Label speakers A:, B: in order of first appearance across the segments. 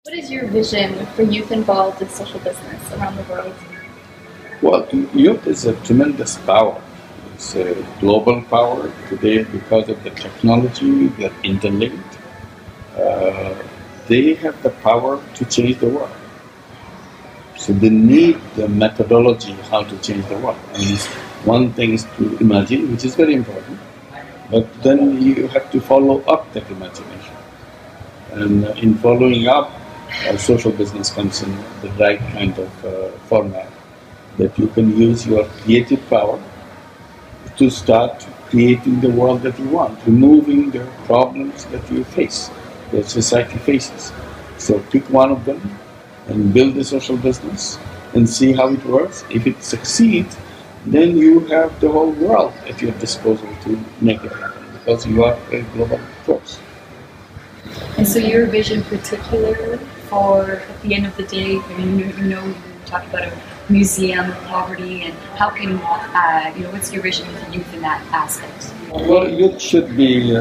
A: What is your vision for youth involved in social business around the world?
B: Well, youth is a tremendous power. It's a global power today because of the technology, they're interlinked. Uh, they have the power to change the world. So they need the methodology how to change the world. I mean, one thing is to imagine, which is very important, but then you have to follow up that imagination. And in following up, social business comes in the right kind of format that you can use your creative power to start creating the world that you want, removing the problems that you face, that society faces. So pick one of them and build a social business and see how it works. If it succeeds, then you have the whole world at your disposal to make it happen because you are a global force.
A: And so your vision particular for at the end of the day, you talk about a museum of poverty and how can, what's your vision for youth in that aspect?
B: Well, youth should be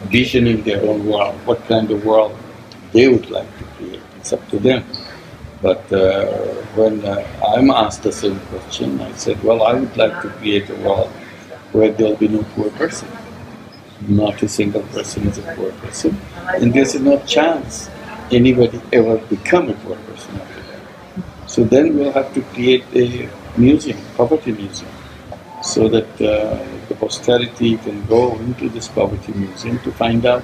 B: visioning their own world, what kind of world they would like to create. It's up to them. But when I'm asked the same question, I said, well, I would like to create a world where there'll be no poor person. Not a single person is a poor person. And there's no chance anybody ever become a poor person after that. So then we'll have to create a museum, poverty museum, so that the posterity can go into this poverty museum to find out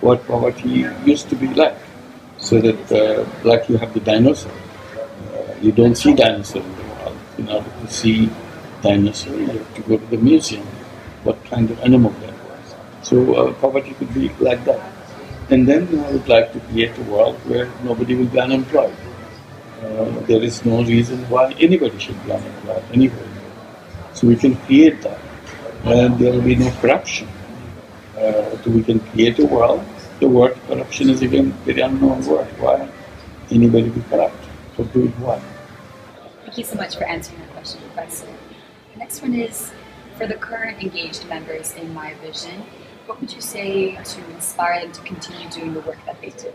B: what poverty used to be like. So that, like you have the dinosaur, you don't see dinosaur in the wild. In order to see dinosaur, you have to go to the museum, what kind of animal that was. So poverty could be like that. And then I would like to create a world where nobody will be unemployed. There is no reason why anybody should be unemployed anywhere. So we can create that. And there will be no corruption. So we can create a world. The word corruption is again a very unknown word. Why anybody be corrupt? For doing what?
A: Thank you so much for answering that question, Professor. The next one is, for the current engaged members in MyVision, what would you say to inspire them to continue doing the work that they do?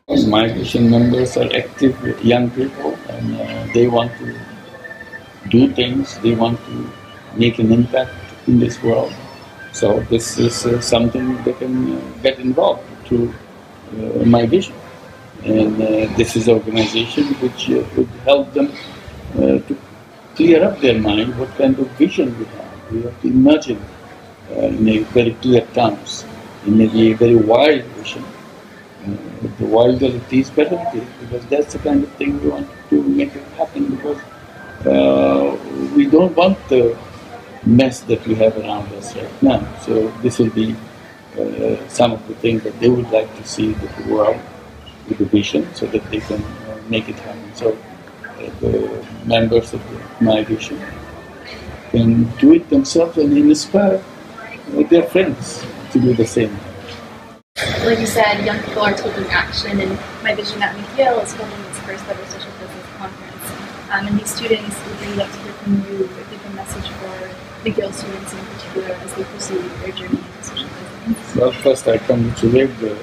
B: MyVision members are active young people and they want to do things, they want to make an impact in this world. So this is something they can get involved through MyVision. And this is an organization which would help them to clear up their mind what kind of vision we have. We have to imagine in a very clear terms, in maybe a very wide vision. The wilder it is, better it is, because that's the kind of thing we want to make it happen, because we don't want the mess that we have around us right now. So this will be some of the things that they would like to see the world with a vision so that they can make it happen. So the members of MyVision can do it themselves and inspire their friends to do the same.
A: Like you said, young people are taking action, and MyVision at McGill is holding its first ever social business conference. And these students would really love to hear from you if you have a message for McGill students in particular as they pursue their journey into social business.
B: Well, first I congratulate the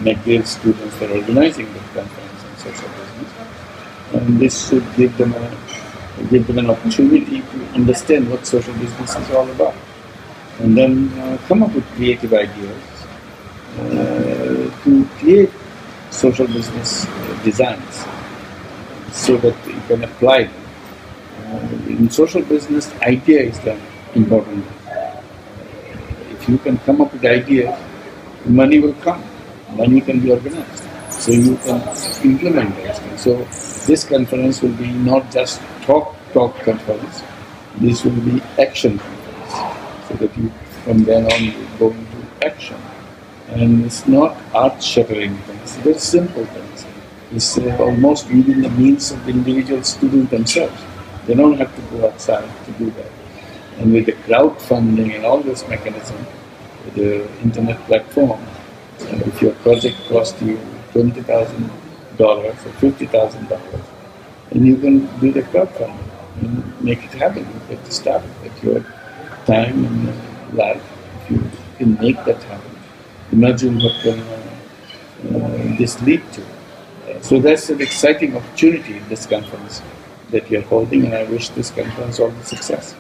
B: McGill students for organizing the conference on social business. And this should give them an opportunity to understand what social business is all about. And then come up with creative ideas to create social business designs so that you can apply them. In social business, idea is the important. If you can come up with ideas, money will come. Money can be organized. So you can implement those things. So this conference will be not just talk conference. This will be action conference. So that you from then on you go into action. And it's not earth-shattering things. It's very simple things. It's almost within the means of the individual student themselves. They don't have to go outside to do that. And with the crowdfunding and all this mechanism, the internet platform, if your project costs you $20,000 or $50,000, and you can do the crowdfunding and make it happen. You get to start at your time and life. If you can make that happen, imagine what can this lead to. So that's an exciting opportunity in this conference that you're holding, and I wish this conference all the success.